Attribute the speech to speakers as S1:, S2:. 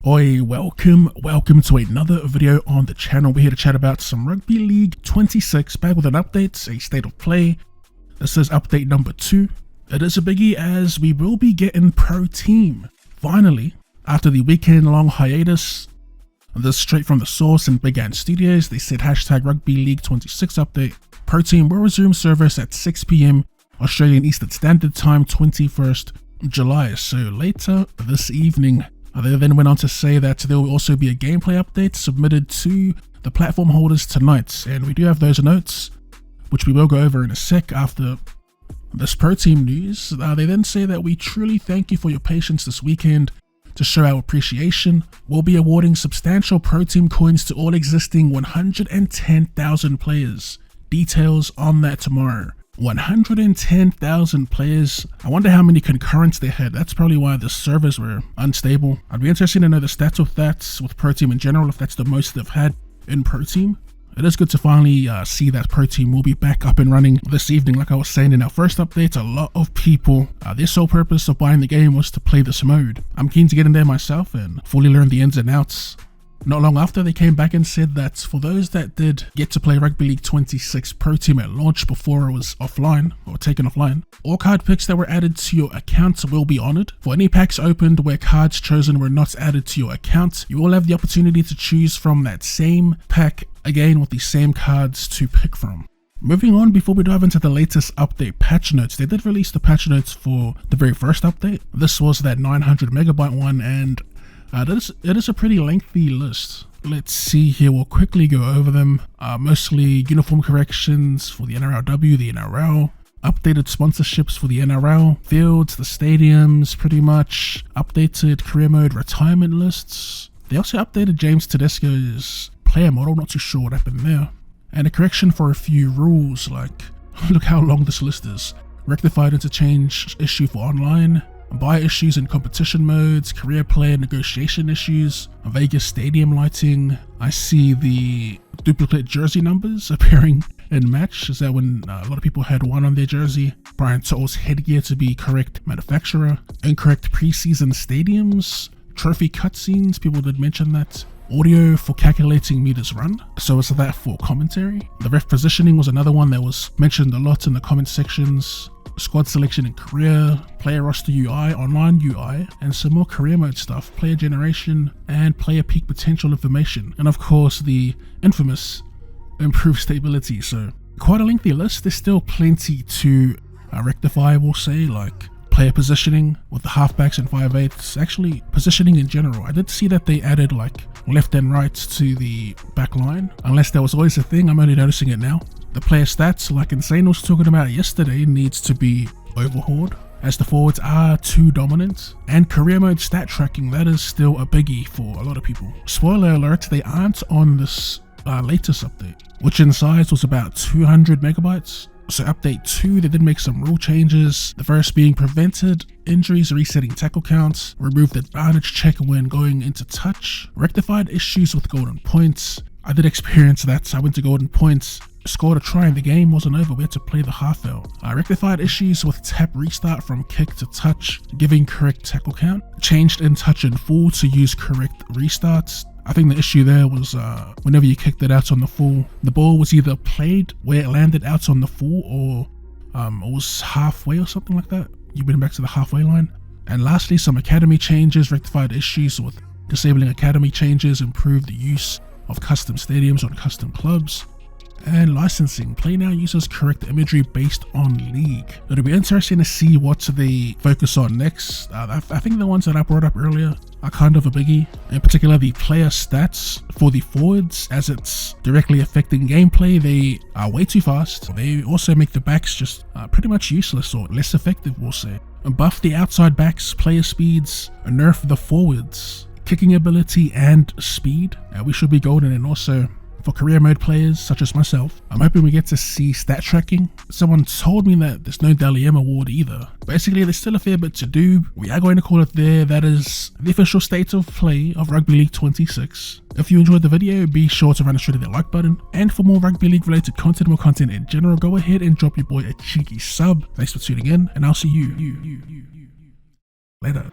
S1: Oi, welcome to another video on the channel. We're here to chat about some Rugby League 26, back with an update, a state of play. This is update number 2. It is a biggie as we will be getting ProTeam. Finally, after the weekend-long hiatus, this straight from the source in Big Ant Studios, they said hashtag Rugby League 26 update. ProTeam will resume service at 6 PM Australian Eastern Standard Time, 21st July, so later this evening. They then went on to say that there will also be a gameplay update submitted to the platform holders tonight, and we do have those notes, which we will go over in a sec after this ProTeam news. They then say that we truly thank you for your patience this weekend. To show our appreciation, we'll be awarding substantial ProTeam coins to all existing 110,000 players. Details on that tomorrow. 110,000 players. I wonder how many concurrents they had. That's probably why the servers were unstable. I'd be interested to know the stats of that with ProTeam in general, if that's the most they've had in ProTeam. It is good to finally see that ProTeam will be back up and running this evening. Like I was saying in our first update, a lot of people, their sole purpose of buying the game was to play this mode. I'm keen to get in there myself and fully learn the ins and outs. Not long after, they came back and said that for those that did get to play Rugby League 26 ProTeam at launch before it was offline or taken offline, all card picks that were added to your account will be honored. For any packs opened where cards chosen were not added to your account, you will have the opportunity to choose from that same pack again with the same cards to pick from. Moving on, before we dive into the latest update patch notes, they did release the patch notes for the very first update. This was that 900 megabyte one, and it is a pretty lengthy list. Let's see here, we'll quickly go over them. Mostly uniform corrections for the NRLW, the NRL, updated sponsorships for the NRL, fields, the stadiums, pretty much, updated career mode retirement lists. They also updated James Tedesco's player model, not too sure what happened there. And a correction for a few rules, like, look how long this list is. Rectified interchange issue for online, buy issues in competition modes, career player negotiation issues, Vegas stadium lighting. I see the duplicate jersey numbers appearing in match. Is that when a lot of people had one on their jersey? Brian Toll's headgear to be correct manufacturer, incorrect preseason stadiums, trophy cutscenes, people did mention that. Audio for calculating meters run, so is that for commentary. The ref positioning was another one that was mentioned a lot in the comment sections. Squad selection and career, player roster UI, online UI, and some more career mode stuff, player generation, and player peak potential information. And of course the infamous improved stability. So quite a lengthy list. There's still plenty to rectify, we'll say, like player positioning with the halfbacks and 5/8. Actually, positioning in general. I did see that they added like left and right to the back line. Unless that was always a thing, I'm only noticing it now. The player stats, like Insane was talking about yesterday, needs to be overhauled as the forwards are too dominant. And career mode stat tracking, that is still a biggie for a lot of people. Spoiler alert, they aren't on this latest update, which in size was about 200 megabytes. So update 2, they did make some rule changes. The first being prevented injuries, resetting tackle counts, removed advantage check when going into touch, rectified issues with golden points. I did experience that. I went to golden points, scored a try and the game wasn't over, we had to play the half out. Rectified issues with tap restart from kick to touch, giving correct tackle count, changed in touch and full to use correct restarts. I think the issue there was whenever you kicked it out on the full, the ball was either played where it landed out on the full, or it was halfway or something like that. You went back to the halfway line. And lastly, some academy changes, rectified issues with disabling academy changes, improved the use of custom stadiums on custom clubs, and licensing. Play now uses correct imagery based on league. It'll be interesting to see what they focus on next. I think the ones that I brought up earlier are kind of a biggie, in particular the player stats for the forwards, as it's directly affecting gameplay. They are way too fast. They also make the backs just pretty much useless or less effective, we'll say. Buff the outside backs, player speeds, nerf the forwards, kicking ability and speed. We should be golden. And also for career mode players such as myself, I'm hoping we get to see stat tracking. Someone told me that there's no Dally M award either. Basically, there's still a fair bit to do. We are going to call it there. That is the official state of play of Rugby League 26. If you enjoyed the video, be sure to run straight to that like button. And for more Rugby League related content, more content in general, go ahead and drop your boy a cheeky sub. Thanks for tuning in, and I'll see you later.